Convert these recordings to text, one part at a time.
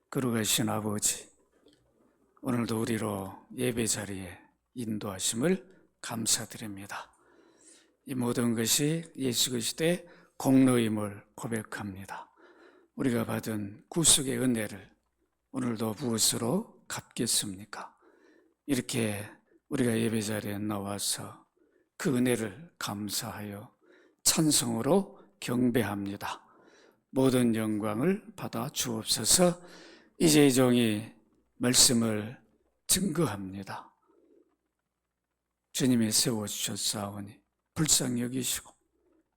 거룩하신 아버지, 오늘도 우리로 예배 자리에 인도하심을 감사드립니다. 이 모든 것이 예수 그리스도의 공로임을 고백합니다. 우리가 받은 구속의 은혜를 오늘도 무엇으로 갚겠습니까? 이렇게 우리가 예배 자리에 나와서 그 은혜를 감사하여 찬송으로 경배합니다. 모든 영광을 받아 주옵소서. 이제 이 종이 말씀을 증거합니다. 주님이 세워주셨사오니 불쌍히 여기시고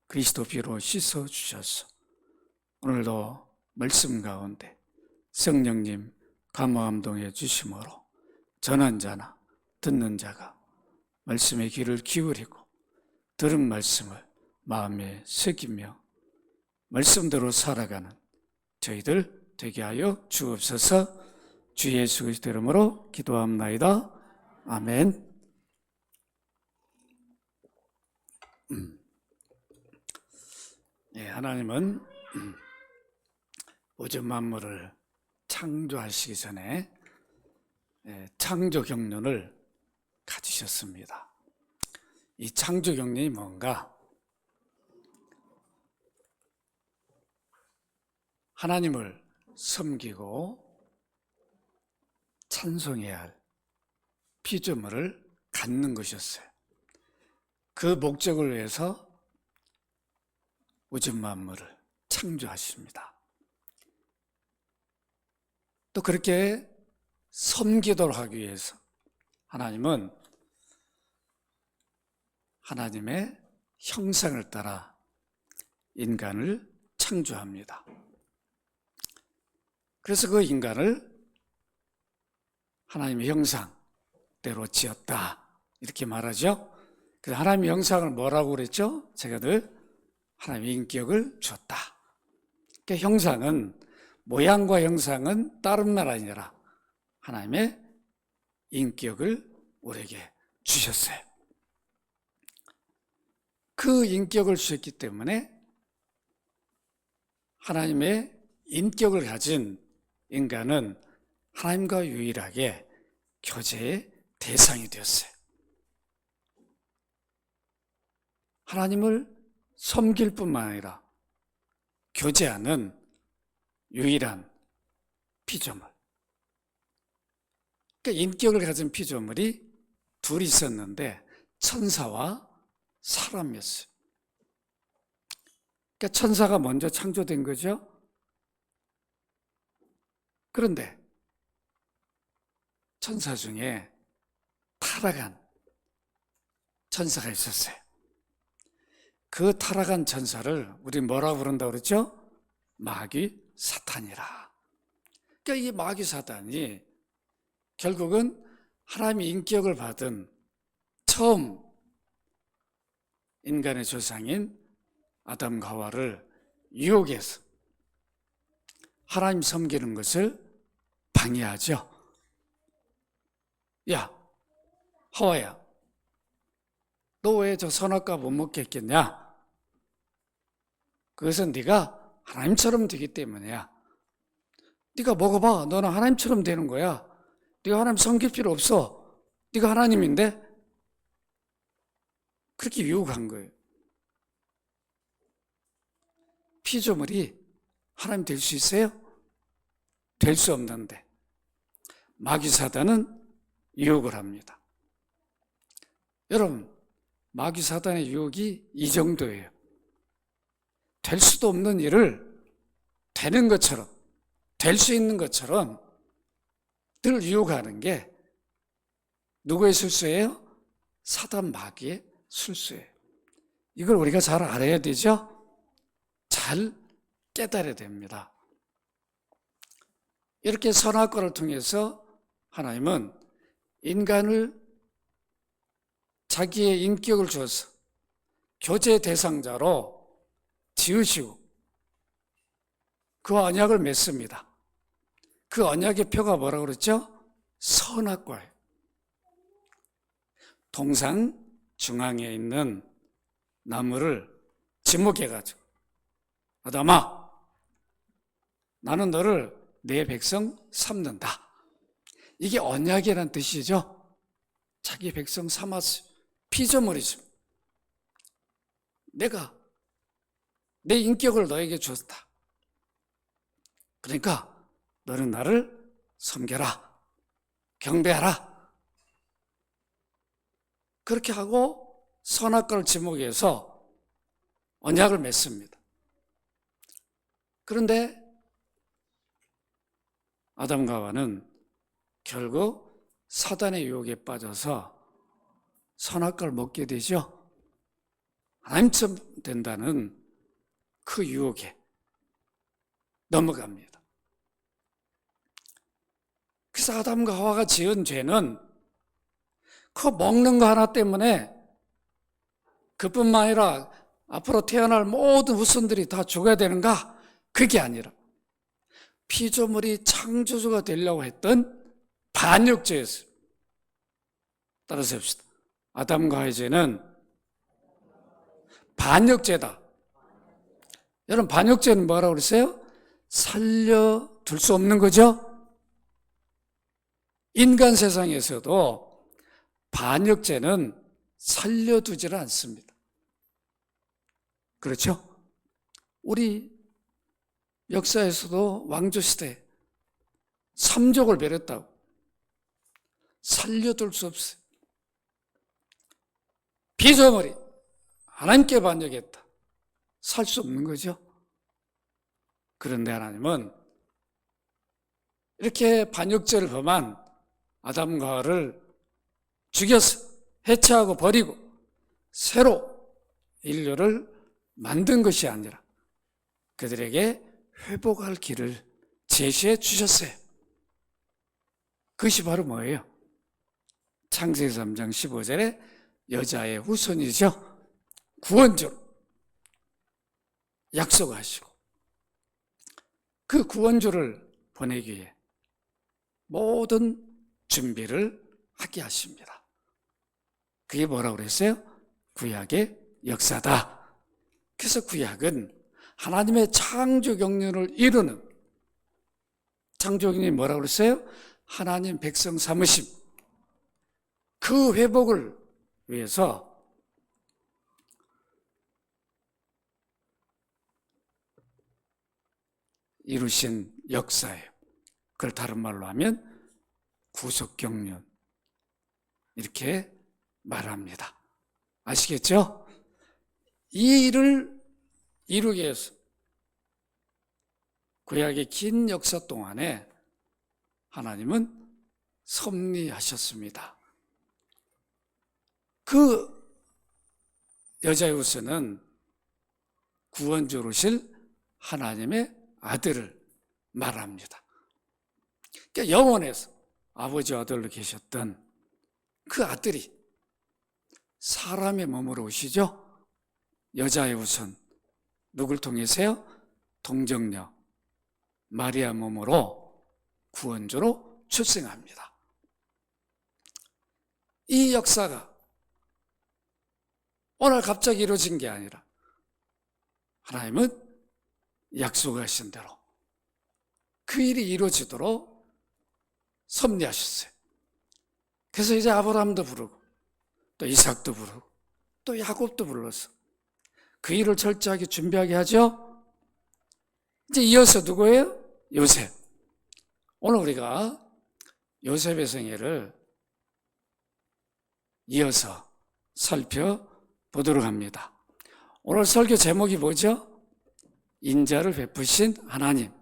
그리스도 피로 씻어주셔서 오늘도 말씀 가운데 성령님 감화감동해 주심으로 전한 자나 듣는 자가 말씀의 귀를 기울이고 들은 말씀을 마음에 새기며 말씀대로 살아가는 저희들 되게 하여 주옵소서. 주 예수 그리스도 이름으로 기도합나이다. 아멘. 하나님은 우주 만물을 창조하시기 전에 창조 경륜을 가지셨습니다. 이 창조 경륜이 뭔가? 하나님을 섬기고 찬송해야 할 피조물을 갖는 것이었어요. 그 목적을 위해서 우주 만물을 창조하십니다. 또 그렇게 섬기도록 하기 위해서 하나님은 하나님의 형상을 따라 인간을 창조합니다. 그래서 그 인간을 하나님의 형상대로 지었다 이렇게 말하죠. 그래서 하나님의 형상을 뭐라고 그랬죠? 제가 늘 하나님의 인격을 주었다. 그러니까 형상은, 모양과 형상은 다른 말 아니라 하나님의 인격을 우리에게 주셨어요. 그 인격을 주셨기 때문에 하나님의 인격을 가진 인간은 하나님과 유일하게 교제의 대상이 되었어요. 하나님을 섬길 뿐만 아니라 교제하는 유일한 피조물. 그러니까 인격을 가진 피조물이 둘이 있었는데 천사와 사람이었어요. 그러니까 천사가 먼저 창조된 거죠. 그런데 천사 중에 타락한 천사가 있었어요. 그 타락한 천사를 우리 뭐라고 부른다고 그랬죠? 마귀 사탄이라. 그러니까 이 마귀 사탄이 결국은 하나님의 인격을 받은 처음 인간의 조상인 아담과 하와를 유혹해서 하나님 섬기는 것을 방해하죠. 야, 하와야, 너 왜 저 선악과 못 먹겠겠냐? 그것은 네가 하나님처럼 되기 때문이야. 네가 먹어봐. 너는 하나님처럼 되는 거야. 네가 하나님 섬길 필요 없어. 네가 하나님인데? 그렇게 유혹한 거예요. 피조물이 하나님 될 수 있어요? 될 수 없는데 마귀 사단은 유혹을 합니다. 여러분, 마귀 사단의 유혹이 이 정도예요. 될 수도 없는 일을 되는 것처럼, 될 수 있는 것처럼 늘 유혹하는 게 누구의 실수예요? 사단 마귀의 실수예요. 이걸 우리가 잘 알아야 되죠? 잘 깨달아야 됩니다. 이렇게 선악과를 통해서 하나님은 인간을 자기의 인격을 주어서 교제 대상자로 지으시고 그 언약을 맺습니다. 그 언약의 표가 뭐라고 그랬죠? 선악과예요. 동상 중앙에 있는 나무를 지목해가지고 아담아, 나는 너를 내 백성 삼는다. 이게 언약이라는 뜻이죠. 자기 백성 삼았어요. 피조물이죠. 내가 내 인격을 너에게 줬다. 그러니까 너는 나를 섬겨라. 경배하라. 그렇게 하고 선악과를 지목해서 언약을 맺습니다. 그런데 아담과 하와는 결국 사단의 유혹에 빠져서 선악과를 먹게 되죠. 하나님처럼 된다는 그 유혹에 넘어갑니다. 그래서 아담과 하와가 지은 죄는 그 먹는 거 하나 때문에 그뿐만 아니라 앞으로 태어날 모든 후손들이 다 죽어야 되는가? 그게 아니라 피조물이 창조주가 되려고 했던 반역죄였어요. 따라서 합시다. 아담과 하와의 죄는 반역죄다. 여러분, 반역죄는 뭐라고 그랬어요? 살려둘 수 없는 거죠? 인간 세상에서도 반역죄는 살려두지를 않습니다. 그렇죠? 우리 역사에서도 왕조시대 삼족을 멸했다고 살려둘 수 없어요. 피조물이 하나님께 반역했다. 살 수 없는 거죠. 그런데 하나님은 이렇게 반역죄를 범한 아담과 하와를 죽여서 해체하고 버리고 새로 인류를 만든 것이 아니라 그들에게 회복할 길을 제시해 주셨어요. 그것이 바로 뭐예요? 창세기 3장 15절에 여자의 후손이죠. 구원주로 약속하시고 그 구원주를 보내기 위해 모든 준비를 하게 하십니다. 그게 뭐라고 그랬어요? 구약의 역사다. 그래서 구약은 하나님의 창조 경륜을 이루는, 창조 경륜이 뭐라고 그랬어요? 하나님 백성 삼으심, 그 회복을 위해서 이루신 역사예요. 그걸 다른 말로 하면 구속경륜, 이렇게 말합니다. 아시겠죠? 이 일을 이루기 위해서 구약의 긴 역사 동안에 하나님은 섭리하셨습니다. 그 여자의 후손은 구원주로 오실 하나님의 아들을 말합니다. 그러니까 영원에서 아버지와 아들로 계셨던 그 아들이 사람의 몸으로 오시죠. 여자의 후손 누굴 통해서요? 동정녀 마리아 몸으로 구원주로 출생합니다. 이 역사가 오늘 갑자기 이루어진 게 아니라 하나님은 약속하신 대로 그 일이 이루어지도록 섭리하셨어요. 그래서 이제 아브라함도 부르고 또 이삭도 부르고 또 야곱도 불러서 그 일을 철저하게 준비하게 하죠. 이제 이어서 누구예요? 요셉. 오늘 우리가 요셉의 생애를 이어서 살펴보도록 합니다. 오늘 설교 제목이 뭐죠? 인자를 베푸신 하나님.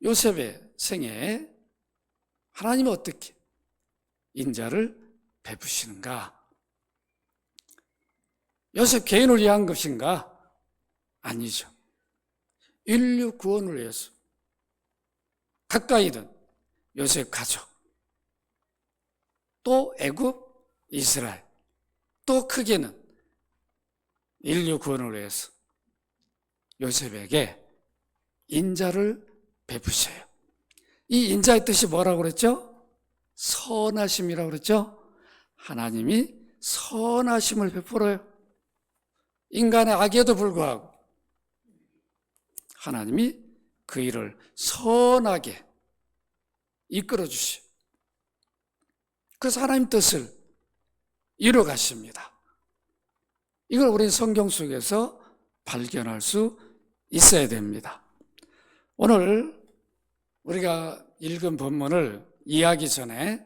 요셉의 생애에 하나님은 어떻게 인자를 베푸시는가? 요셉 개인을 위한 것인가? 아니죠. 인류 구원을 위해서 가까이든 요셉 가족, 또 애굽, 이스라엘, 또 크게는 인류 구원을 위해서 요셉에게 인자를 베푸셔요. 이 인자의 뜻이 뭐라고 그랬죠? 선하심이라고 그랬죠? 하나님이 선하심을 베풀어요. 인간의 악에도 불구하고 하나님이 그 일을 선하게 이끌어 주시오. 그래서 하나님 뜻을 이루어 가십니다. 이걸 우리는 성경 속에서 발견할 수 있어야 됩니다. 오늘 우리가 읽은 본문을 이해하기 전에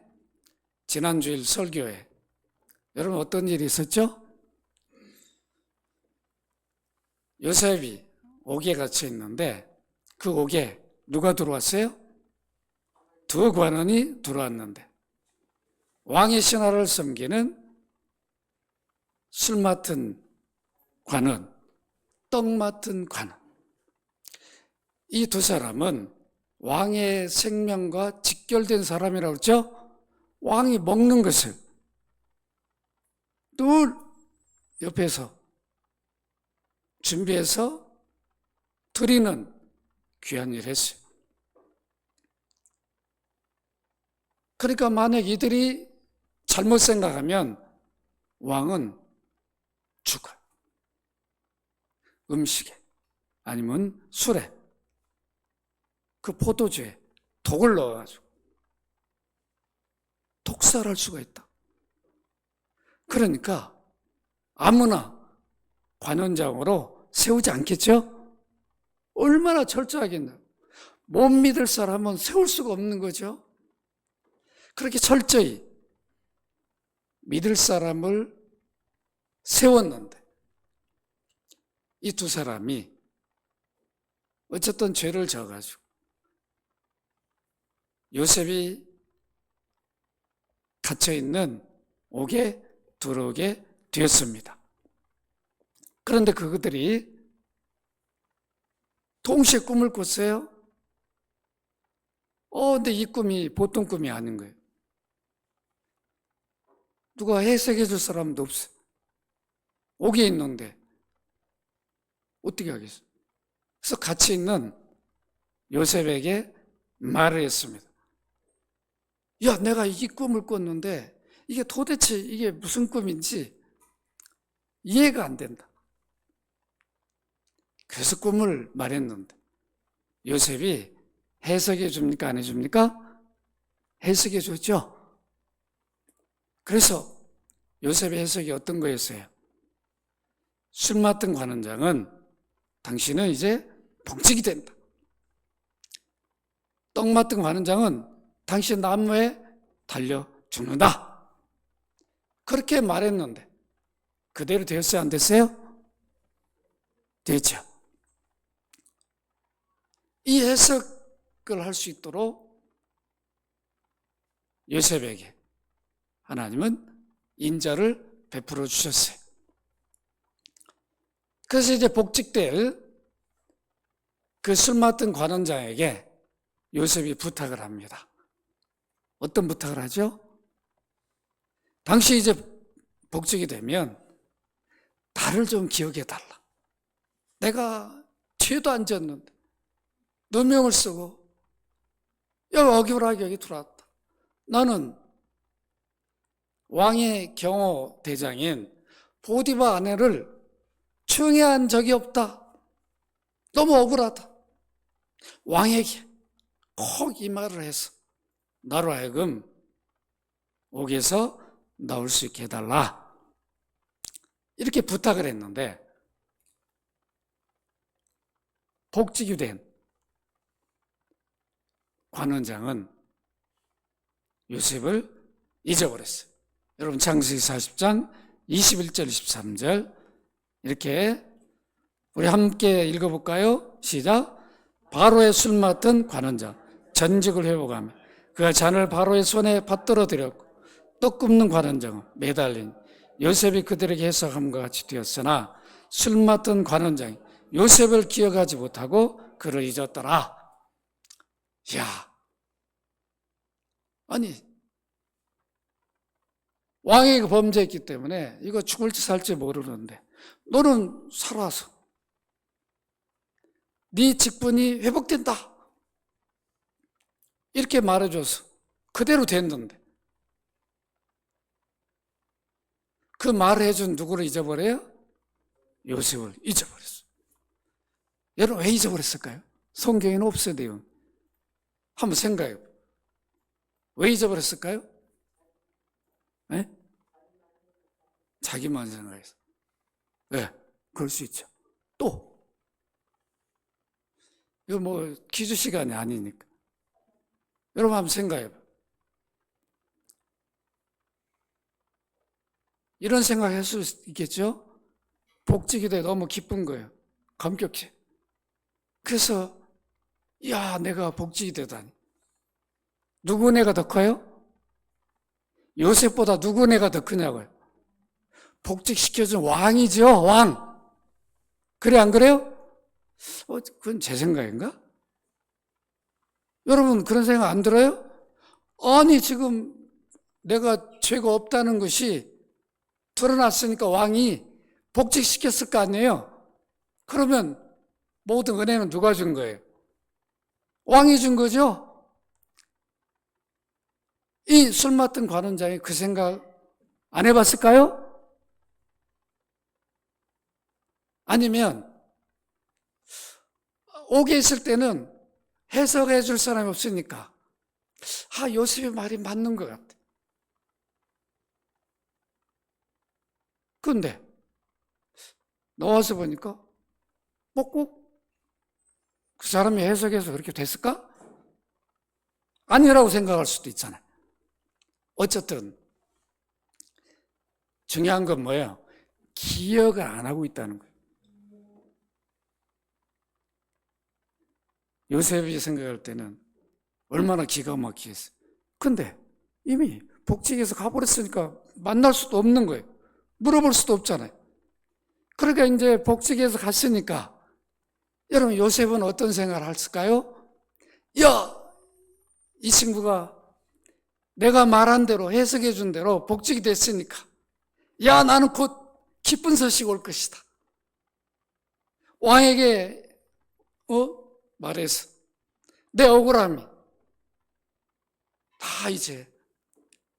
지난주일 설교에 여러분 어떤 일이 있었죠? 요셉이 옥에 갇혀 있는데 그 옥에 누가 들어왔어요? 두 관원이 들어왔는데 왕의 신하를 섬기는 술 맡은 관원, 떡 맡은 관원, 이 두 사람은 왕의 생명과 직결된 사람이라고 그랬죠? 왕이 먹는 것을 늘 옆에서 준비해서 드리는 귀한 일을 했어요. 그러니까 만약 이들이 잘못 생각하면 왕은 죽어요. 음식에 아니면 술에 그 포도주에 독을 넣어가지고 독살할 수가 있다. 그러니까 아무나 관원장으로 세우지 않겠죠? 얼마나 철저하겠나. 못 믿을 사람은 세울 수가 없는 거죠. 그렇게 철저히 믿을 사람을 세웠는데 이 두 사람이 어쨌든 죄를 져가지고 요셉이 갇혀있는 옥에 들어오게 되었습니다. 그런데 그들이 동시에 꿈을 꿨어요. 근데 이 꿈이 보통 꿈이 아닌 거예요. 누가 해석해 줄 사람도 없어요. 옥에 있는데 어떻게 하겠어요? 그래서 같이 있는 요셉에게 말을 했습니다. 야, 내가 이 꿈을 꿨는데 이게 도대체 이게 무슨 꿈인지 이해가 안 된다. 그래서 꿈을 말했는데 요셉이 해석해 줍니까? 안 해줍니까? 해석해 줬죠. 그래서 요셉의 해석이 어떤 거였어요? 술 맡은 관원장은 당신은 이제 복직이 된다. 떡 맡은 관원장은 당신 나무에 달려 죽는다. 그렇게 말했는데 그대로 되었어요? 안 됐어요? 됐죠. 이 해석을 할 수 있도록 요셉에게 하나님은 인자를 베풀어 주셨어요. 그래서 이제 복직될 그 술 맡은 관원장에게 요셉이 부탁을 합니다. 어떤 부탁을 하죠? 당시 이제 복직이 되면 나를 좀 기억해 달라. 내가 죄도 안 졌는데 누명을 쓰고 여기 억울하게 여기 들어왔다. 나는 왕의 경호 대장인 보디바 아내를 충애한 적이 없다. 너무 억울하다. 왕에게 꼭 이 말을 해서 나로 하여금 옥에서 나올 수 있게 해달라. 이렇게 부탁을 했는데 복직이 된 관원장은 요셉을 잊어버렸어요. 여러분 창세기 40장 21절 23절 이렇게 우리 함께 읽어볼까요? 시작. 바로의 술 맡은 관원장 전직을 회복하며 그가 잔을 바로의 손에 받들어 드렸고 떡 굽는 관원장은 매달린 요셉이 그들에게 해석함과 같이 되었으나 술 맡은 관원장이 요셉을 기억하지 못하고 그를 잊었더라. 야, 아니 왕이 범죄했기 때문에 이거 죽을지 살지 모르는데 너는 살아서 네 직분이 회복된다. 이렇게 말해줘서 그대로 됐는데 그 말을 해준 누구를 잊어버려요? 요셉을 잊어버렸어요. 여러분 왜 잊어버렸을까요? 성경에는 없어요, 내용. 한번 생각해요. 왜 잊어버렸을까요? 네? 자기만 생각해서. 네, 그럴 수 있죠. 또, 이거 뭐 퀴즈 시간이 아니니까. 여러분 한번 생각해봐요. 이런 생각할 수 있겠죠? 복직이 너무 기쁜 거예요. 감격해. 그래서 야, 내가 복직이 되다니. 누구 내가 더 커요? 요셉보다 누구 내가 더 크냐고요. 복직시켜준 왕이죠, 왕. 그래, 안 그래요? 그건 제 생각인가? 여러분 그런 생각 안 들어요? 아니 지금 내가 죄가 없다는 것이 드러났으니까 왕이 복직시켰을 거 아니에요? 그러면 모든 은혜는 누가 준 거예요? 왕이 준 거죠? 이 술 맡은 관원장이 그 생각 안 해봤을까요? 아니면 옥에 있을 때는 해석해 줄 사람이 없으니까 요셉의 말이 맞는 것 같아. 그런데 나와서 보니까 꼭 그 사람이 해석해서 그렇게 됐을까? 아니라고 생각할 수도 있잖아요. 어쨌든 중요한 건 뭐예요? 기억을 안 하고 있다는 거예요. 요셉이 생각할 때는 얼마나 기가 막히겠어요. 근데 이미 복직에서 가버렸으니까 만날 수도 없는 거예요. 물어볼 수도 없잖아요. 그러니까 이제 복직에서 갔으니까 여러분 요셉은 어떤 생각을 했을까요? 야, 이 친구가 내가 말한 대로 해석해 준 대로 복직이 됐으니까 야, 나는 곧 기쁜 소식 올 것이다. 왕에게 말해서 내 억울함이 다 이제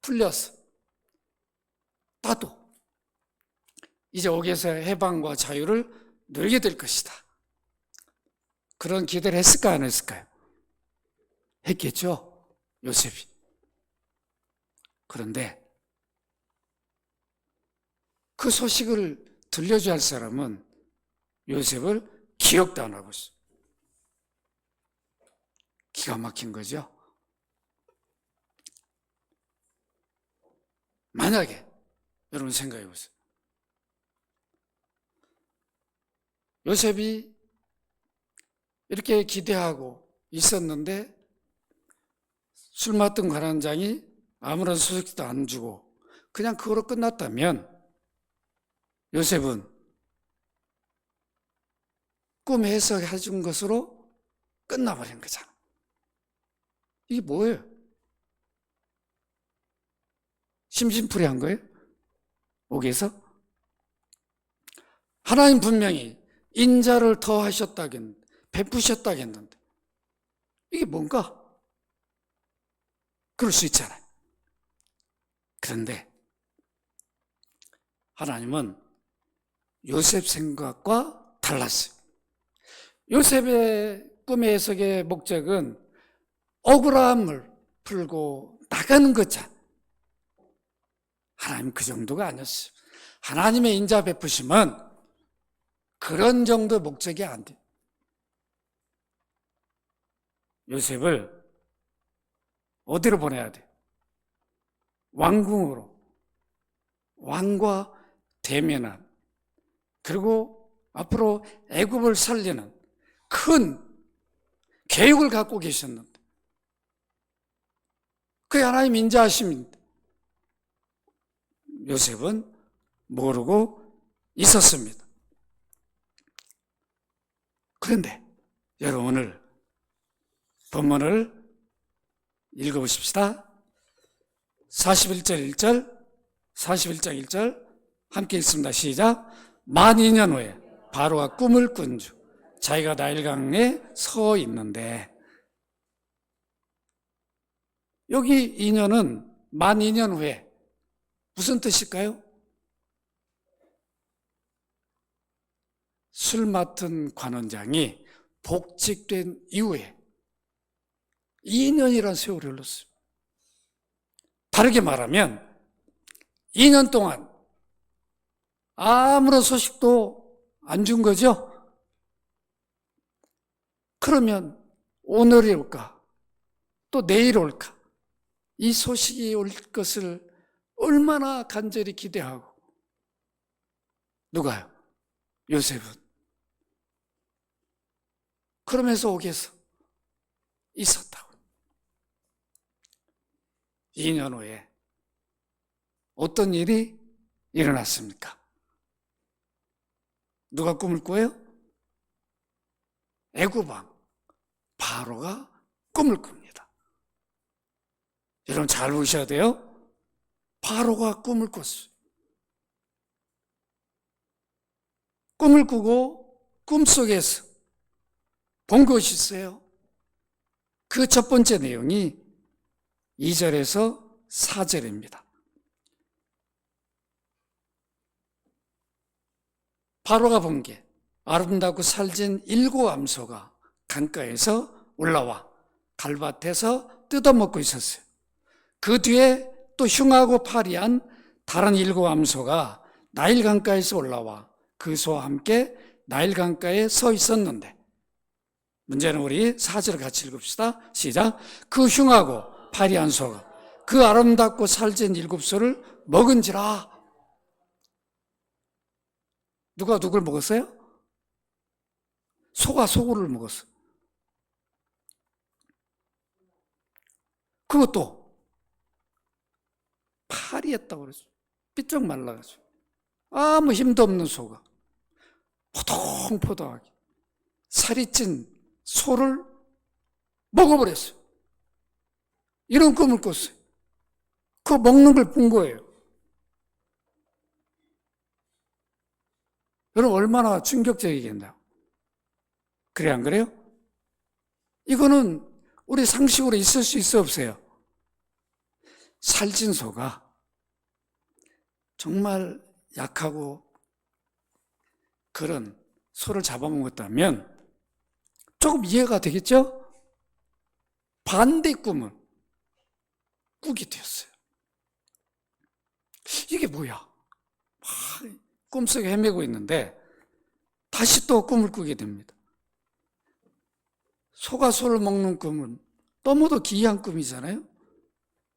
풀려서 나도 이제 옥에서 해방과 자유를 누리게 될 것이다. 그런 기대를 했을까 안 했을까요? 했겠죠, 요셉이. 그런데 그 소식을 들려줘야 할 사람은 요셉을 기억도 안 하고 있어요. 기가 막힌 거죠. 만약에 여러분 생각해 보세요. 요셉이 이렇게 기대하고 있었는데 술 맡은 관원장이 아무런 소식도 안 주고 그냥 그거로 끝났다면 요셉은 꿈 해석해 준 것으로 끝나버린 거잖아. 이게 뭐예요? 심심풀이한 거예요? 옥에서? 하나님 분명히 인자를 더하셨다겠는데, 베푸셨다겠는데 이게 뭔가? 그럴 수 있잖아요. 그런데 하나님은 요셉 생각과 달랐어요. 요셉의 꿈의 해석의 목적은 억울함을 풀고 나가는 거잖아. 하나님 그 정도가 아니었어요. 하나님의 인자 베푸심은 그런 정도 목적이 안 돼. 요셉을 어디로 보내야 돼? 왕궁으로. 왕과 대면한, 그리고 앞으로 애굽을 살리는 큰 계획을 갖고 계셨는데 그게 하나님 인자하심인데 요셉은 모르고 있었습니다. 그런데 여러분 오늘 본문을 읽어보십시다. 41절 1절, 41장 1절 함께 읽습니다. 시작. 만 2년 후에 바로가 꿈을 꾼 주 자기가 나일강에 서 있는데, 여기 2년은 만 2년 후에 무슨 뜻일까요? 술 맡은 관원장이 복직된 이후에 2년이라는 세월이 흘렀어요. 다르게 말하면 2년 동안 아무런 소식도 안 준 거죠. 그러면 오늘이 올까? 또 내일 올까? 이 소식이 올 것을 얼마나 간절히 기대하고, 누가요? 요셉은. 그러면서 옥에서 있었다고. 2년 후에 어떤 일이 일어났습니까? 누가 꿈을 꿔요? 애굽왕 바로가 꿈을 꿉니다. 여러분 잘 보셔야 돼요. 바로가 꿈을 꿨어요. 꿈을 꾸고 꿈속에서 본 것이 있어요. 그 첫 번째 내용이 2절에서 4절입니다. 바로가 본 게 아름답고 살진 7 암소가 강가에서 올라와 갈밭에서 뜯어먹고 있었어요. 그 뒤에 또 흉하고 파리한 다른 7 암소가 나일 강가에서 올라와 그 소와 함께 나일 강가에 서 있었는데, 문제는 우리 4절을 같이 읽읍시다. 시작. 그 흉하고 파리한 소가 그 아름답고 살진 7 소를 먹은지라. 누가 누굴 먹었어요? 소가 소를 먹었어. 그것도 파리했다고 그랬어요. 삐쩍 말라가지고 아무 힘도 없는 소가 포동포동하게 살이 찐 소를 먹어버렸어요. 이런 꿈을 꿨어요. 그거 먹는 걸 본 거예요. 여러분 얼마나 충격적이겠나요? 그래 안 그래요? 이거는 우리 상식으로 있을 수 있어 없어요? 살찐 소가 정말 약하고 그런 소를 잡아먹었다면 조금 이해가 되겠죠? 반대 꿈을 꾸게 되었어요. 이게 뭐야? 꿈속에 헤매고 있는데 다시 또 꿈을 꾸게 됩니다. 소가 소를 먹는 꿈은 너무도 기이한 꿈이잖아요.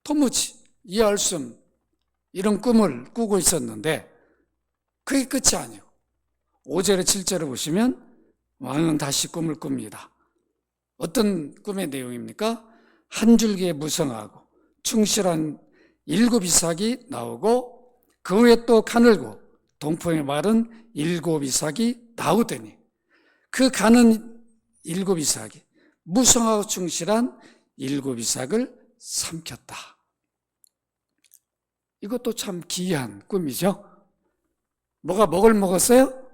도무지 이해할 수 없는 이런 꿈을 꾸고 있었는데 그게 끝이 아니고 5절에 7절을 보시면 왕은 다시 꿈을 꿉니다. 어떤 꿈의 내용입니까? 한 줄기에 무성하고 충실한 7 이삭이 나오고 그 후에 또 가늘고 동풍에 마른 7 이삭이 나오더니 그 가는 7 이삭이 무성하고 충실한 7 이삭을 삼켰다. 이것도 참 기이한 꿈이죠. 뭐가 먹을 먹었어요?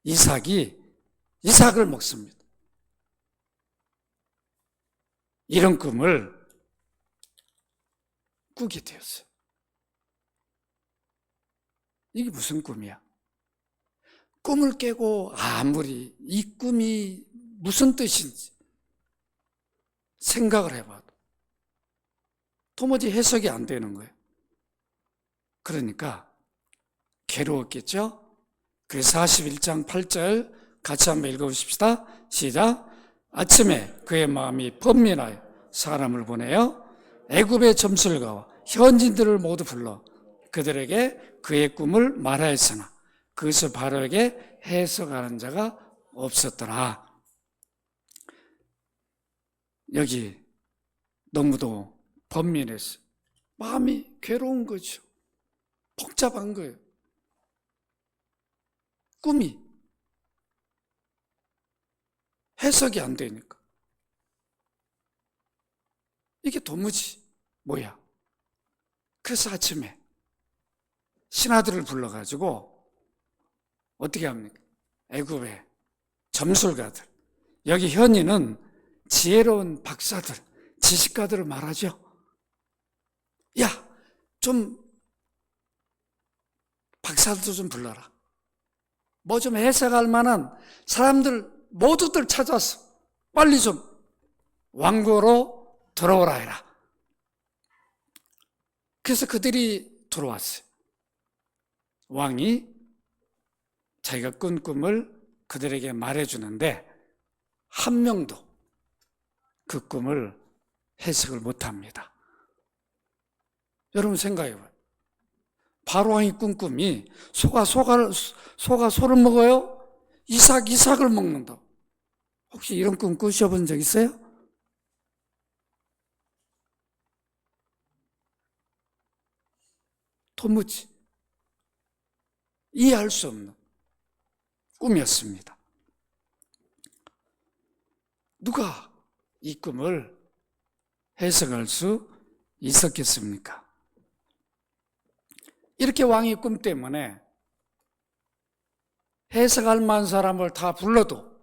이삭이 이삭을 먹습니다. 이런 꿈을 꾸게 되었어요. 이게 무슨 꿈이야? 꿈을 깨고 아무리 이 꿈이 무슨 뜻인지 생각을 해봐도 도무지 해석이 안 되는 거예요. 그러니까 괴로웠겠죠? 그래서 41장 8절 같이 한번 읽어보십시다. 시작. 아침에 그의 마음이 번민하여 사람을 보내어 애굽의 점술가와 현진들을 모두 불러 그들에게 그의 꿈을 말하였으나 그것을 바로에게 해석하는 자가 없었더라. 여기 너무도 번민했어요. 마음이 괴로운 거죠. 복잡한 거예요. 꿈이 해석이 안 되니까. 이게 도무지 뭐야. 그래서 아침에 신하들을 불러가지고 어떻게 합니까? 애굽의 점술가들, 여기 현인은 지혜로운 박사들, 지식가들을 말하죠. 야, 좀 박사들도 좀 불러라. 뭐 좀 해석할 만한 사람들 모두들 찾아서 빨리 좀 왕궁으로 들어오라 해라. 그래서 그들이 들어왔어요. 왕이 자기가 꾼 꿈을 그들에게 말해주는데 한 명도 그 꿈을 해석을 못합니다. 여러분 생각해봐요. 바로왕이 꾼 꿈이 소가 소를 먹어요? 이삭을 먹는다. 혹시 이런 꿈 꾸셔본 적 있어요? 도무지 이해할 수 없는 꿈이었습니다. 누가 이 꿈을 해석할 수 있었겠습니까? 이렇게 왕의 꿈 때문에 해석할 만한 사람을 다 불러도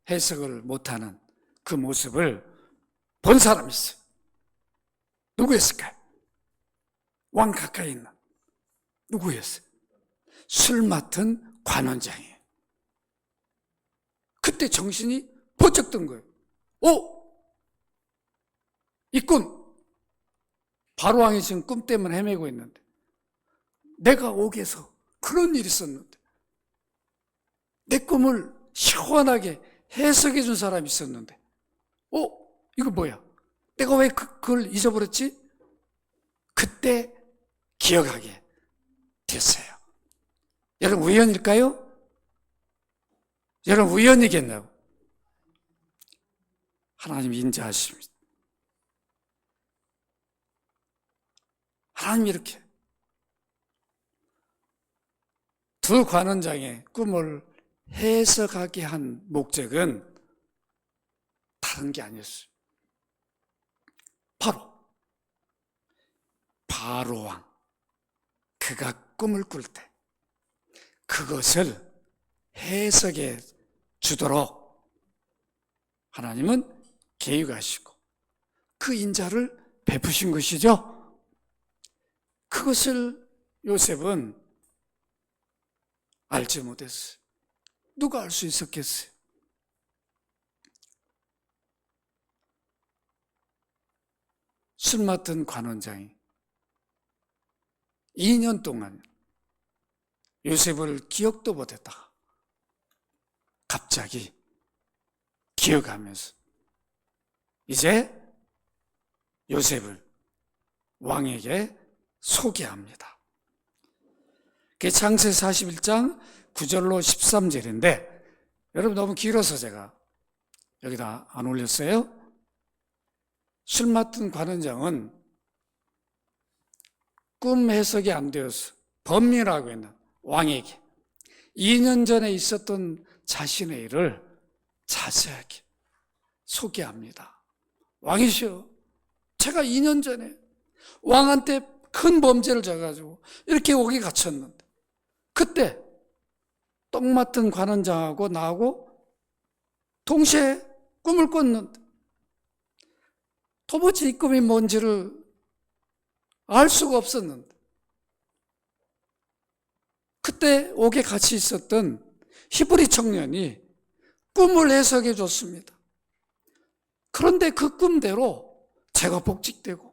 해석을 못하는 그 모습을 본 사람이 있어요. 누구였을까요? 왕 가까이 있는 누구였어요? 술 맡은 관원장이에요. 그때 정신이 번쩍 든 거예요. 이 꿈, 바로왕이 지금 꿈 때문에 헤매고 있는데 내가 옥에서 그런 일이 있었는데 내 꿈을 시원하게 해석해 준 사람이 있었는데 이거 뭐야? 내가 왜 그걸 잊어버렸지? 그때 기억하게 됐어요. 여러분 우연일까요? 여러분 우연이겠나요? 하나님 인자하십니다. 하나님 이렇게 두 관원장의 꿈을 해석하게 한 목적은 다른 게 아니었어요. 바로 바로왕 그가 꿈을 꿀 때 그것을 해석해 주도록 하나님은 계획하시고 그 인자를 베푸신 것이죠. 그것을 요셉은 알지 못했어요. 누가 알 수 있었겠어요? 술 맡은 관원장이 2년 동안 요셉을 기억도 못했다가 갑자기 기억하면서 이제 요셉을 왕에게 소개합니다. 그게 창세 41장 9절로 13절인데 여러분 너무 길어서 제가 여기다 안 올렸어요. 술 맡은 관원장은 꿈 해석이 안 되어서 범인이라고 했는 왕에게 2년 전에 있었던 자신의 일을 자세하게 소개합니다. 왕이시여, 제가 2년 전에 왕한테 큰 범죄를 져가지고 이렇게 옥에 갇혔는데 그때 떡 맡은 관원장하고 나하고 동시에 꿈을 꿨는데 도무지 이 꿈이 뭔지를 알 수가 없었는데 그때 옥에 같이 있었던 히브리 청년이 꿈을 해석해 줬습니다. 그런데 그 꿈대로 제가 복직되고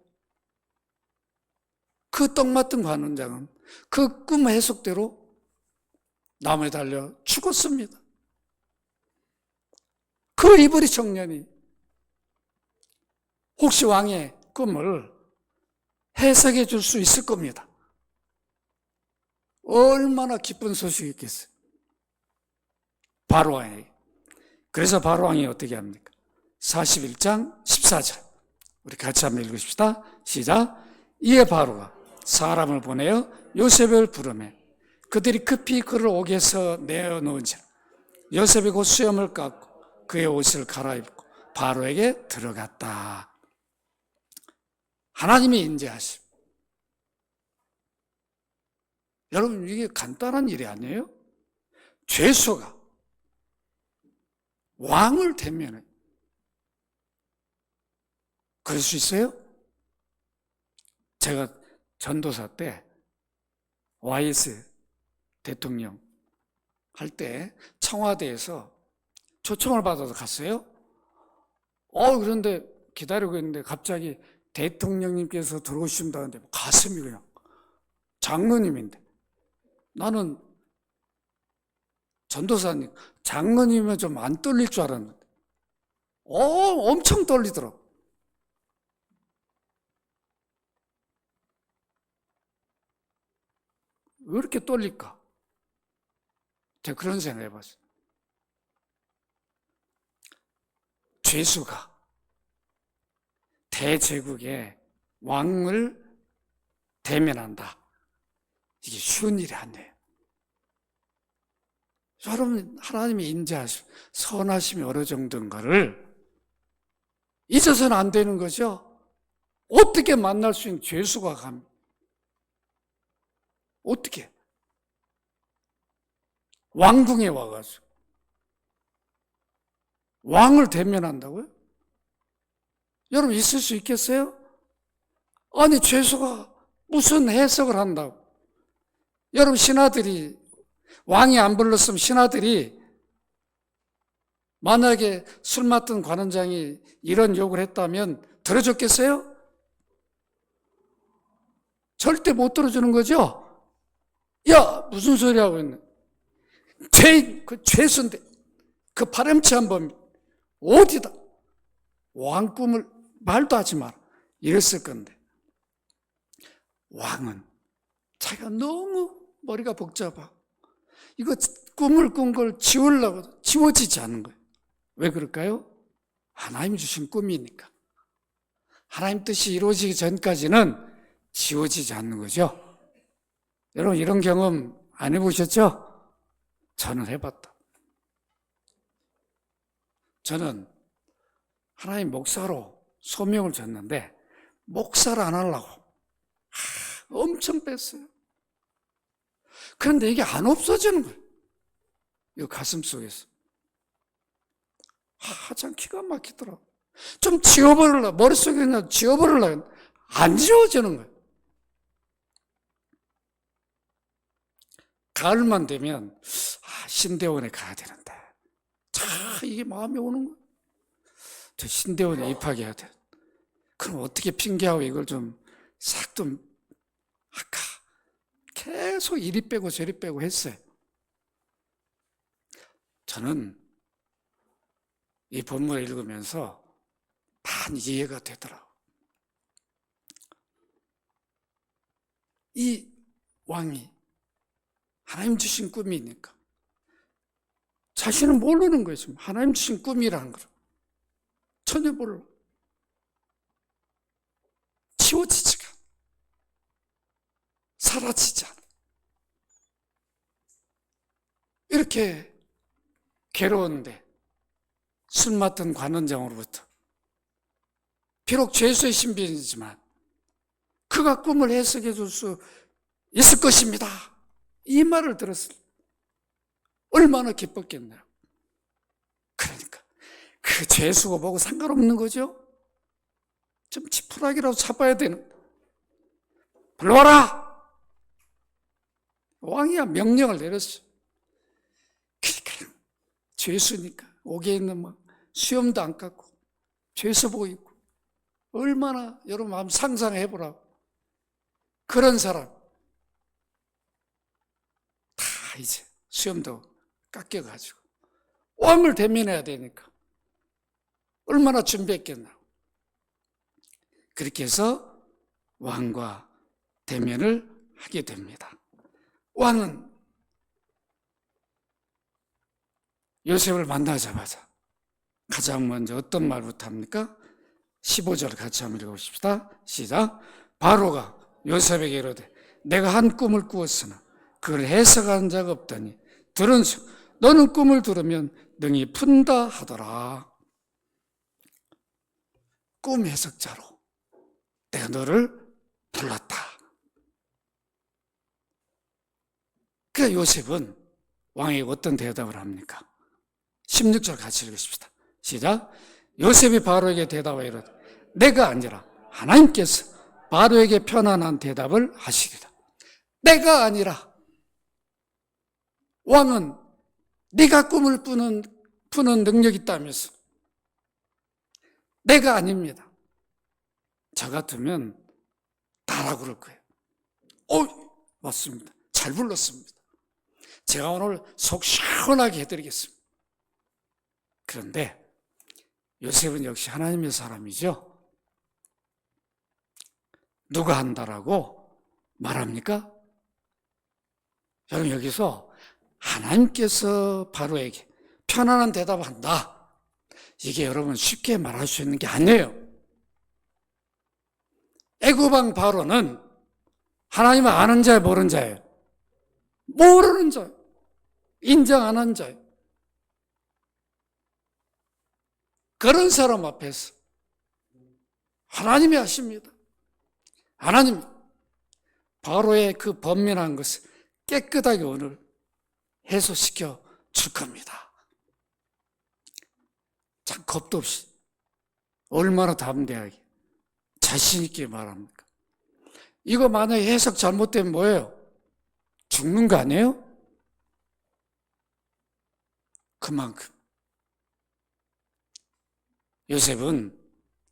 그 떡 맡은 관원장은 그 꿈 해석대로 나무에 달려 죽었습니다. 그 히브리 청년이 혹시 왕의 꿈을 해석해 줄 수 있을 겁니다. 얼마나 기쁜 소식이겠어요. 바로왕에게. 그래서 바로왕이 어떻게 합니까? 41장 14절 우리 같이 한번 읽읍시다. 시작. 이에 바로가 사람을 보내어 요셉을 부르매 그들이 급히 그를 옥에서 내어놓은지라 요셉이 곧 수염을 깎고 그의 옷을 갈아입고 바로에게 들어갔다. 하나님이 인자하심. 여러분 이게 간단한 일이 아니에요. 죄수가 왕을 대면해 그럴 수 있어요? 제가 전도사 때 YS 대통령 할 때 청와대에서 초청을 받아서 갔어요. 그런데 기다리고 있는데 갑자기 대통령님께서 들어오신다는데 가슴이 그냥, 장로님인데 나는 전도사님, 장로님은 좀 안 떨릴 줄 알았는데 엄청 떨리더라고. 왜 이렇게 떨릴까? 제가 그런 생각 해봤어요. 죄수가 대제국의 왕을 대면한다. 이게 쉬운 일이 아니에요. 여러분, 하나님의 인자하심, 선하심이 어느 정도인가를 잊어서는 안 되는 거죠. 어떻게 만날 수 있는 죄수가 갑니다. 어떻게? 왕궁에 와가지고 왕을 대면한다고요? 여러분, 있을 수 있겠어요? 아니, 죄수가 무슨 해석을 한다고? 여러분, 신하들이, 왕이 안 불렀으면 신하들이 만약에 술 맡은 관원장이 이런 욕을 했다면 들어줬겠어요? 절대 못 들어주는 거죠? 야, 무슨 소리 하고 있네. 죄수인데, 그 파렴치한 범, 어디다? 왕 꿈을 말도 하지 마라. 이랬을 건데. 왕은 자기가 너무 머리가 복잡하고, 이거 꿈을 꾼 걸 지우려고 지워지지 않는 거예요. 왜 그럴까요? 하나님이 주신 꿈이니까. 하나님 뜻이 이루어지기 전까지는 지워지지 않는 거죠. 여러분, 이런 경험 안 해보셨죠? 저는 해봤다. 저는 하나님 목사로 소명을 줬는데 목사를 안 하려고 엄청 뺐어요. 그런데 이게 안 없어지는 거예요. 이 가슴 속에서. 참 기가 막히더라고. 좀 지워버리려고, 머릿속에 그냥 지워버리려고 안 지워지는 거예요. 가을만 되면 신대원에 가야 되는데 이게 마음이 오는 거예요. 저 신대원에 입학해야 돼. 그럼 어떻게 핑계하고 이걸 좀 싹 좀 아까 계속 이리 빼고 저리 빼고 했어요. 저는 이 본문을 읽으면서 많이 이해가 되더라고요. 이 왕이 하나님 주신 꿈이니까 자신은 모르는 거예요. 지금 하나님 주신 꿈이라는 걸 전혀 몰라. 지워지지가 않아. 사라지지 않아. 이렇게 괴로운데 술 맡은 관원장으로부터 비록 죄수의 신분이지만 그가 꿈을 해석해 줄 수 있을 것입니다. 이 말을 들었을 때 얼마나 기뻤겠나요? 그러니까 그 죄수가 보고 상관없는 거죠. 좀 지푸라기라도 잡아야 되는. 불러와라! 왕이야 명령을 내렸어. 그러니까 죄수니까 옥에 있는 막 수염도 안 깎고 죄수 보고 있고 얼마나 여러분 마음 상상해 보라고. 그런 사람 다 이제 수염도 깎여가지고 왕을 대면해야 되니까 얼마나 준비했겠나. 그렇게 해서 왕과 대면을 하게 됩니다. 왕은 요셉을 만나자마자 가장 먼저 어떤 말부터 합니까? 15절 같이 한번 읽어보십시다. 시작. 바로가 요셉에게 이르되 내가 한 꿈을 꾸었으나 그걸 해석한 자가 없더니 들은즉 너는 꿈을 들으면 능히 푼다 하더라. 꿈 해석자로 내가 너를 불렀다. 그래서 요셉은 왕에게 어떤 대답을 합니까? 16절 같이 읽으십시다. 시작. 요셉이 바로에게 대답하여 이르되 내가 아니라 하나님께서 바로에게 편안한 대답을 하시리라. 내가 아니라. 왕은 네가 꿈을 푸는 능력이 있다면서. 내가 아닙니다. 저 같으면 다라고 그럴 거예요. 맞습니다. 잘 불렀습니다. 제가 오늘 속 시원하게 해드리겠습니다. 그런데 요셉은 역시 하나님의 사람이죠. 누가 한다라고 말합니까? 여러분, 여기서 하나님께서 바로에게 편안한 대답을 한다. 이게 여러분 쉽게 말할 수 있는 게 아니에요. 애굽왕 바로는 하나님을 아는 자예요, 모르는 자예요? 모르는 자예요. 인정 안 한 자예요. 그런 사람 앞에서 하나님이 하십니다. 하나님, 바로의 그 번민한 것을 깨끗하게 오늘 해소시켜 줄 겁니다. 참 겁도 없이 얼마나 담대하게 자신 있게 말합니까? 이거 만약에 해석 잘못되면 뭐예요? 죽는 거 아니에요? 그만큼 요셉은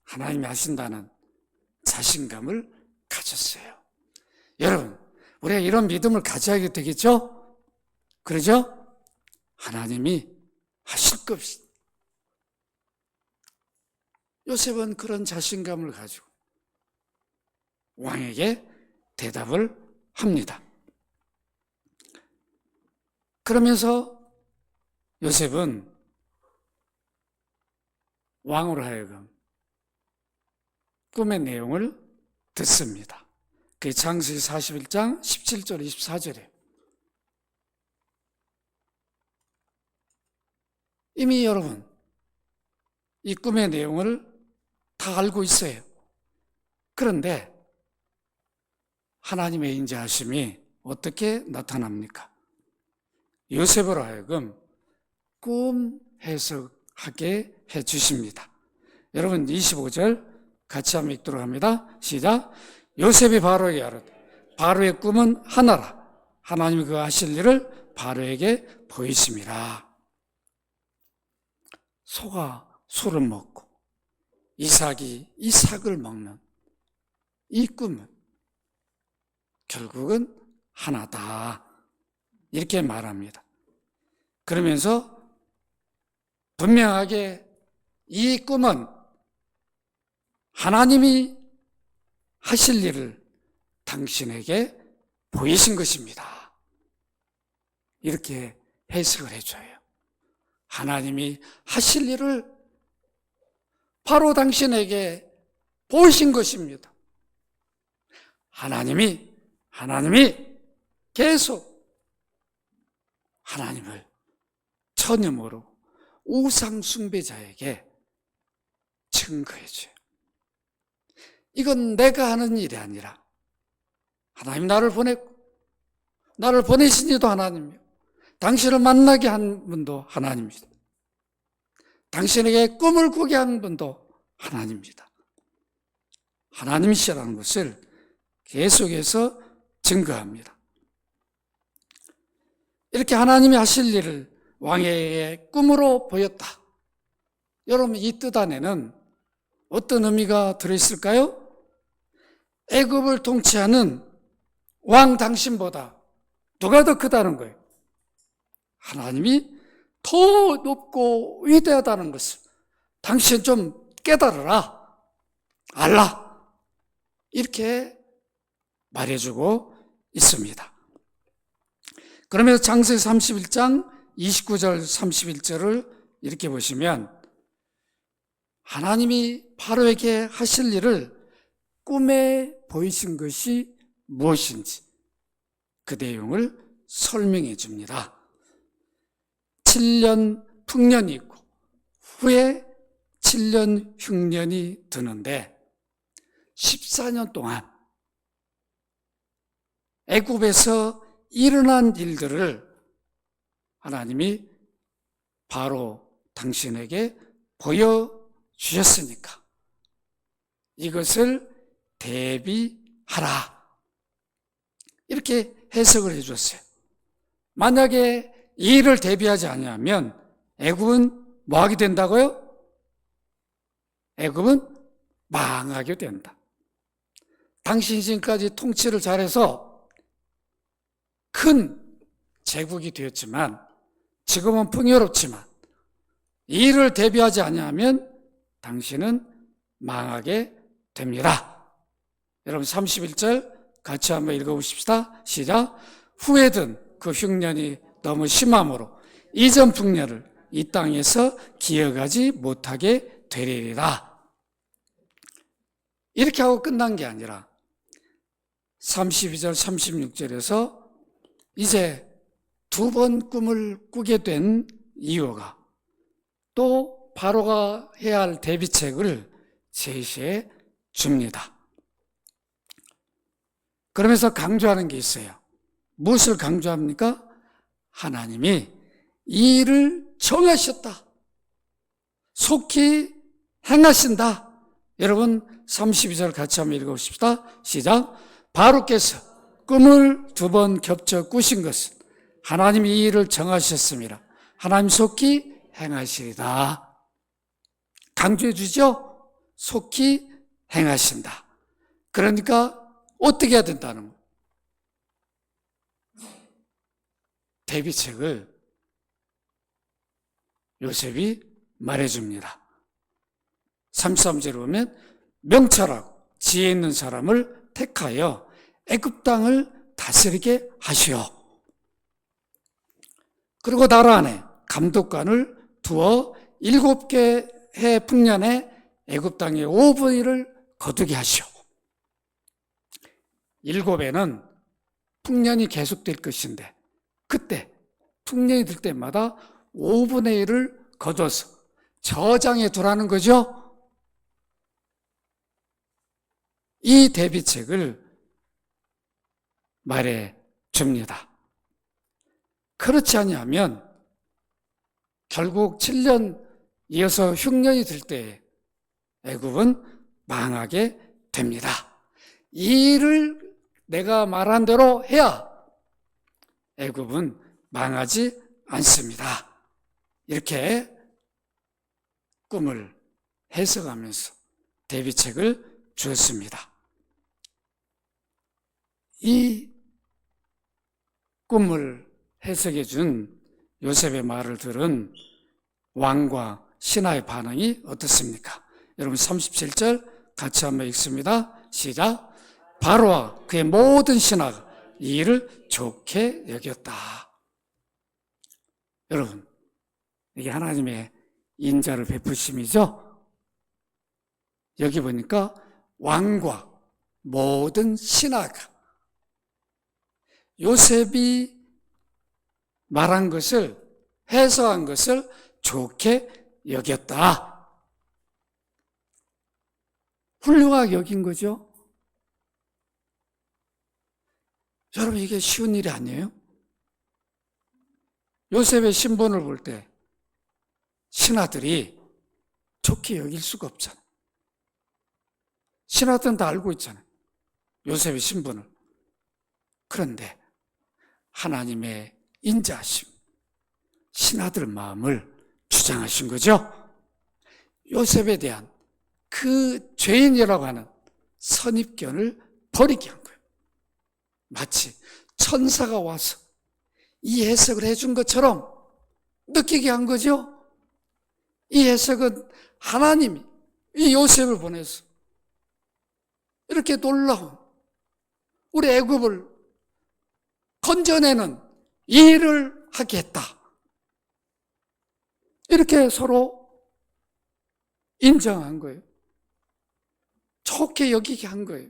하나님이 하신다는 자신감을 가졌어요. 여러분, 우리가 이런 믿음을 가져야 되겠죠? 그러죠? 하나님이 하실 것 없이. 요셉은 그런 자신감을 가지고 왕에게 대답을 합니다. 그러면서 요셉은 왕으로 하여금 꿈의 내용을 듣습니다. 그게 창세기 41장 17절 24절에 이미 여러분 이 꿈의 내용을 다 알고 있어요. 그런데 하나님의 인자하심이 어떻게 나타납니까? 요셉으로 하여금 꿈 해석하게 해주십니다. 여러분 25절 같이 한번 읽도록 합니다. 시작. 요셉이 바로에게 이르되 바로의 꿈은 하나라. 하나님이 그 하실 일을 바로에게 보이심이라. 소가 소를 먹고 이삭이 이삭을 먹는 이 꿈은 결국은 하나다. 이렇게 말합니다. 그러면서 분명하게 이 꿈은 하나님이 하실 일을 당신에게 보이신 것입니다. 이렇게 해석을 해줘요. 하나님이 하실 일을 바로 당신에게 보이신 것입니다. 하나님이 계속 하나님을 전염으로 우상 숭배자에게 증거해줘요. 이건 내가 하는 일이 아니라 하나님 나를 보냈고 나를 보내신 이도 하나님이요. 당신을 만나게 한 분도 하나님입니다. 당신에게 꿈을 꾸게 한 분도 하나님입니다. 하나님이시라는 것을 계속해서 증거합니다. 이렇게 하나님이 하실 일을 왕에게 꿈으로 보였다. 여러분 이 뜻 안에는 어떤 의미가 들어있을까요? 애굽을 통치하는 왕 당신보다 누가 더 크다는 거예요? 하나님이 더 높고 위대하다는 것을 당신 좀 깨달아라, 알라, 이렇게 말해주고 있습니다. 그러면서 창세기 31장 29절 31절을 이렇게 보시면 하나님이 바로에게 하실 일을 꿈에 보이신 것이 무엇인지 그 내용을 설명해 줍니다. 7년 풍년이 있고 후에 7년 흉년이 드는데 14년 동안 애굽에서 일어난 일들을 하나님이 바로 당신에게 보여주셨으니까 이것을 대비하라. 이렇게 해석을 해줬어요. 만약에 이 일을 대비하지 않으면 애굽은 뭐하게 된다고요? 애굽은 망하게 된다. 당신이 지금까지 통치를 잘해서 큰 제국이 되었지만, 지금은 풍요롭지만 이를 대비하지 아니하면 당신은 망하게 됩니다. 여러분 31절 같이 한번 읽어보십시다. 시작. 후에든 그 흉년이 너무 심함으로 이전 풍년을 이 땅에서 기억하지 못하게 되리라. 이렇게 하고 끝난 게 아니라 32절 36절에서 이제 두 번 꿈을 꾸게 된 이유가 또 바로가 해야 할 대비책을 제시해 줍니다. 그러면서 강조하는 게 있어요. 무엇을 강조합니까? 하나님이 이 일을 정하셨다. 속히 행하신다. 여러분 32절 같이 한번 읽어보십시다. 시작. 바로께서 꿈을 두 번 겹쳐 꾸신 것은 하나님이 이 일을 정하셨습니다. 하나님 속히 행하시리다. 강조해 주죠? 속히 행하신다. 그러니까 어떻게 해야 된다는 거예요? 대비책을 요셉이 말해줍니다. 33절에 보면 명철하고 지혜 있는 사람을 택하여 애굽 땅을 다스리게 하시오. 그리고 나라 안에 감독관을 두어 7개 해 풍년에 애굽 땅의 5분의 1을 거두게 하시오. 7해는 풍년이 계속될 것인데 그때 풍년이 들 때마다 5분의 1을 거둬서 저장해 두라는 거죠. 이 대비책을 말해 줍니다. 그렇지 아니하면 결국 7년 이어서 흉년이 들 때 애굽은 망하게 됩니다. 이 일을 내가 말한 대로 해야 애굽은 망하지 않습니다. 이렇게 꿈을 해석하면서 대비책을 주었습니다. 이 꿈을 해석해 준 요셉의 말을 들은 왕과 신하의 반응이 어떻습니까? 여러분 37절 같이 한번 읽습니다. 시작. 바로와 그의 모든 신하가 이 일을 좋게 여겼다. 여러분, 이게 하나님의 인자를 베푸심이죠? 여기 보니까 왕과 모든 신하가 요셉이 말한 것을, 해석한 것을 좋게 여겼다. 훌륭하게 여긴 거죠. 여러분, 이게 쉬운 일이 아니에요? 요셉의 신분을 볼 때 신하들이 좋게 여길 수가 없잖아요. 신하들은 다 알고 있잖아요. 요셉의 신분을. 그런데 하나님의 인자하심, 신하들 마음을 주장하신 거죠. 요셉에 대한 그 죄인이라고 하는 선입견을 버리게 한 거예요. 마치 천사가 와서 이 해석을 해준 것처럼 느끼게 한 거죠. 이 해석은 하나님이 이 요셉을 보내서 이렇게 놀라운 우리 애굽을 건져내는 이 일을 하게 했다. 이렇게 서로 인정한 거예요. 좋게 여기게 한 거예요.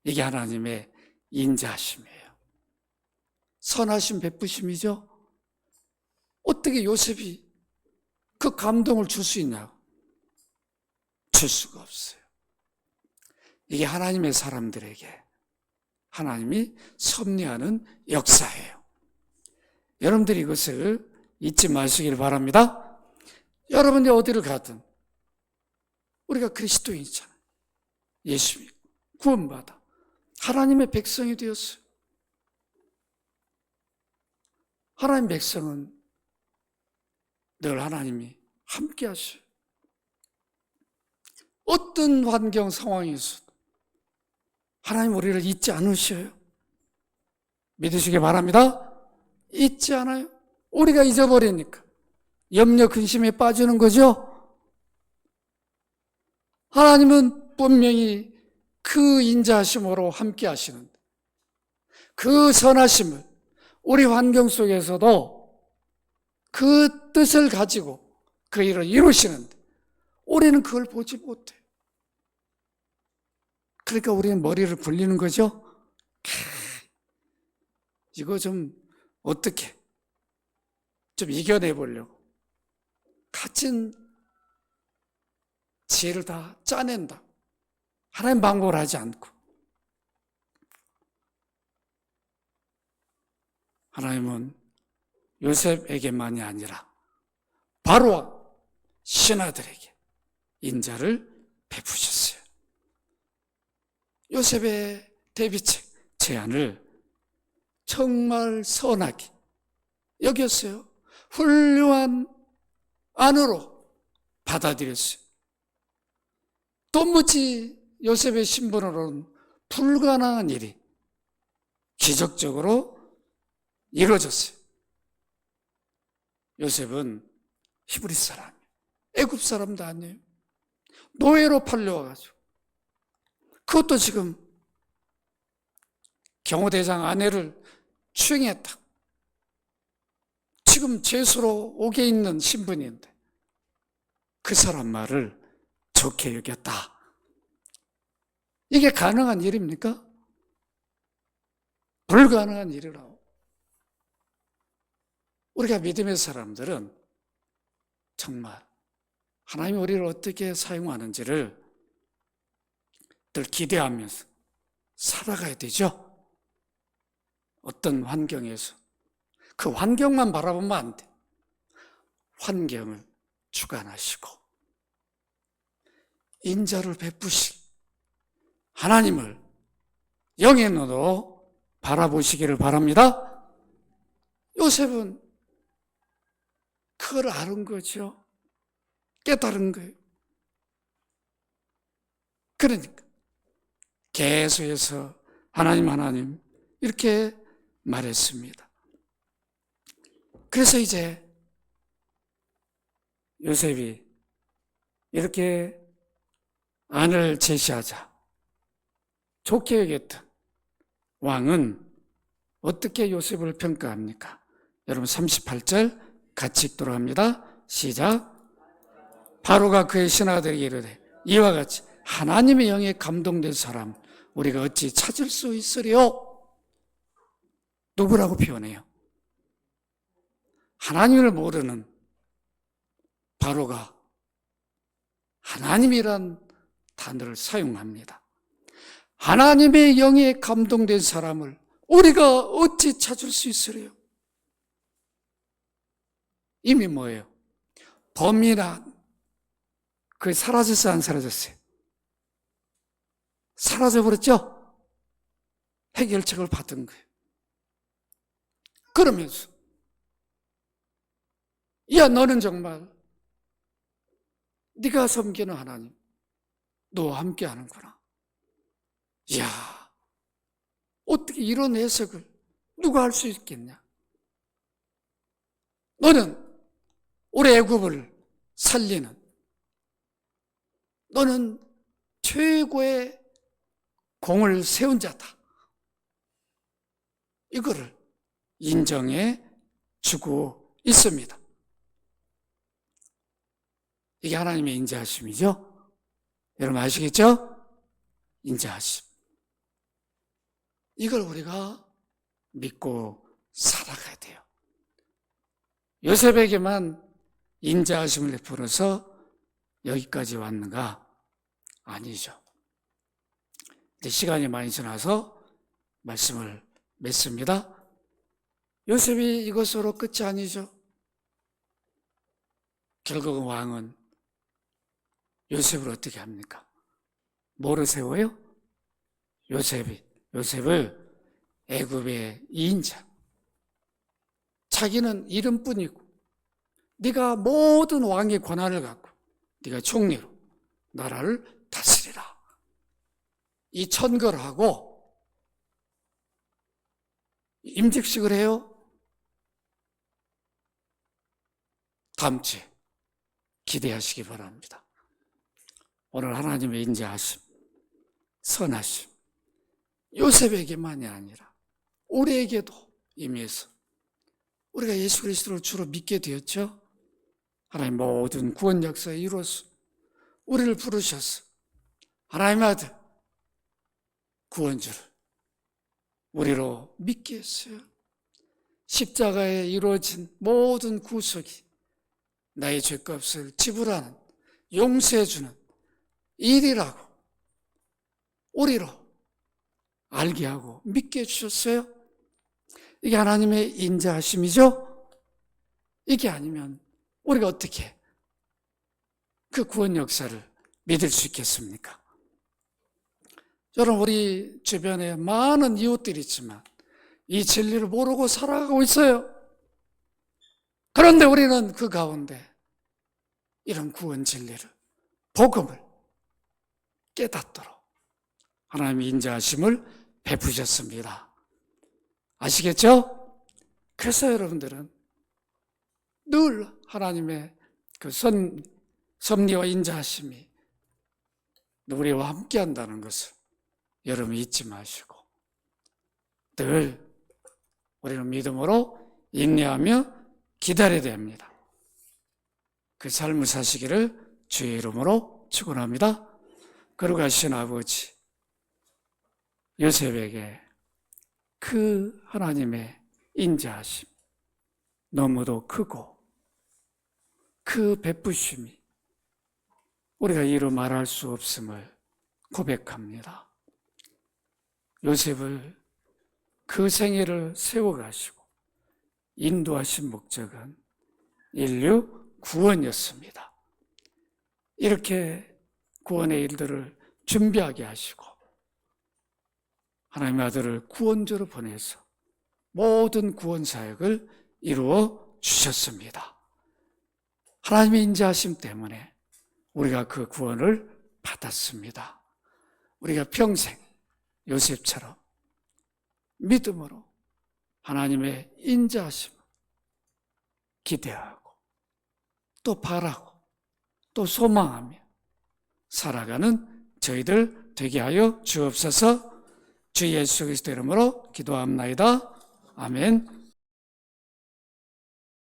이게 하나님의 인자하심이에요. 선하심 베푸심이죠. 어떻게 요셉이 그 감동을 줄 수 있냐고? 줄 수가 없어요. 이게 하나님의 사람들에게 하나님이 섭리하는 역사예요. 여러분들이 이것을 잊지 마시길 바랍니다. 여러분이 어디를 가든 우리가 그리스도인이잖아요. 예수 믿고 구원받아 하나님의 백성이 되었어요. 하나님의 백성은 늘 하나님이 함께 하셔요. 어떤 환경 상황에서도 하나님 우리를 잊지 않으셔요. 믿으시기 바랍니다. 잊지 않아요. 우리가 잊어버리니까 염려 근심에 빠지는 거죠. 하나님은 분명히 그 인자하심으로 함께 하시는데 그 선하심을 우리 환경 속에서도 그 뜻을 가지고 그 일을 이루시는데 우리는 그걸 보지 못해요. 그러니까 우리는 머리를 굴리는 거죠. 이거 좀 어떻게 좀 이겨내 보려고 갇힌 지혜를 다 짜낸다. 하나님 방법을 하지 않고 하나님은 요셉에게만이 아니라 바로와 신하들에게 인자를 베푸셨어요. 요셉의 대비책 제안을 정말 선하게 여겼어요. 훌륭한 안으로 받아들였어요. 도무지 요셉의 신분으로는 불가능한 일이 기적적으로 이루어졌어요. 요셉은 히브리 사람이에요. 애굽 사람도 아니에요. 노예로 팔려와가지고 그것도 지금 경호대장 아내를 추행했다. 지금 죄수로 옥에 있는 신분인데 그 사람 말을 좋게 여겼다. 이게 가능한 일입니까? 불가능한 일이라고. 우리가 믿음의 사람들은 정말 하나님이 우리를 어떻게 사용하는지를 늘 기대하면서 살아가야 되죠. 어떤 환경에서 그 환경만 바라보면 안 돼. 환경을 주관하시고 인자를 베푸실 하나님을 영의 눈으로 바라보시기를 바랍니다. 요셉은 그걸 아는 거죠. 깨달은 거예요. 그러니까 계속해서 하나님 이렇게 말했습니다. 그래서 이제 요셉이 이렇게 안을 제시하자 좋게 여겼던 왕은 어떻게 요셉을 평가합니까? 여러분 38절 같이 읽도록 합니다. 시작. 바로가 그의 신하들에게 이르되 이와 같이 하나님의 영에 감동된 사람 우리가 어찌 찾을 수 있으리요? 누구라고 표현해요? 하나님을 모르는 바로가 하나님이란 단어를 사용합니다. 하나님의 영에 감동된 사람을 우리가 어찌 찾을 수 있으리요? 이미 뭐예요? 범인한 그게 사라졌어요? 안 사라졌어요? 사라져버렸죠? 해결책을 받은 거예요. 그러면서 야 너는 정말 네가 섬기는 하나님 너와 함께 하는구나. 이야 어떻게 이런 해석을 누가 할 수 있겠냐. 너는 우리 애굽을 살리는 너는 최고의 공을 세운 자다. 이거를 인정해 주고 있습니다. 이게 하나님의 인자하심이죠. 여러분 아시겠죠? 인자하심. 이걸 우리가 믿고 살아가야 돼요. 요셉에게만 인자하심을 베풀어서 여기까지 왔는가? 아니죠. 이제 시간이 많이 지나서 말씀을 맺습니다. 요셉이 이것으로 끝이 아니죠. 결국은 왕은 요셉을 어떻게 합니까? 뭐로 세워요? 요셉을 애굽의 2인자. 자기는 이름뿐이고 네가 모든 왕의 권한을 갖고 네가 총리로 나라를 다스리라. 이 천거를 하고 임직식을 해요. 다음 주에 기대하시기 바랍니다. 오늘 하나님의 인자하심, 선하심, 요셉에게만이 아니라 우리에게도 임해서 우리가 예수 그리스도를 주로 믿게 되었죠. 하나님 모든 구원 역사에 이루어서 우리를 부르셔서 하나님의 아들 구원주를 우리로 믿게 했어요. 십자가에 이루어진 모든 구속이 나의 죄값을 지불하는, 용서해주는 일이라고 우리로 알게 하고 믿게 해주셨어요. 이게 하나님의 인자하심이죠. 이게 아니면 우리가 어떻게 그 구원 역사를 믿을 수 있겠습니까? 여러분, 우리 주변에 많은 이웃들이 있지만 이 진리를 모르고 살아가고 있어요. 그런데 우리는 그 가운데 이런 구원 진리를, 복음을 깨닫도록 하나님의 인자하심을 베푸셨습니다. 아시겠죠? 그래서 여러분들은 늘 하나님의 그 섭리와 인자하심이 우리와 함께 한다는 것을 여러분 잊지 마시고 늘 우리는 믿음으로 인내하며 기다려야 됩니다. 그 삶을 사시기를 주의 이름으로 축원합니다. 거룩하신 아버지, 요셉에게 그 하나님의 인자하심 너무도 크고 그 베푸심이 우리가 이루 말할 수 없음을 고백합니다. 요셉을 그 생애를 세워가시고 인도하신 목적은 인류 구원이었습니다. 이렇게 구원의 일들을 준비하게 하시고 하나님의 아들을 구원자로 보내서 모든 구원 사역을 이루어 주셨습니다. 하나님의 인자하심 때문에 우리가 그 구원을 받았습니다. 우리가 평생 요셉처럼 믿음으로 하나님의 인자하심을 기대하고 또 바라고 또 소망하며 살아가는 저희들 되게 하여 주옵소서. 주 예수 그리스도 이름으로 기도합나이다. 아멘.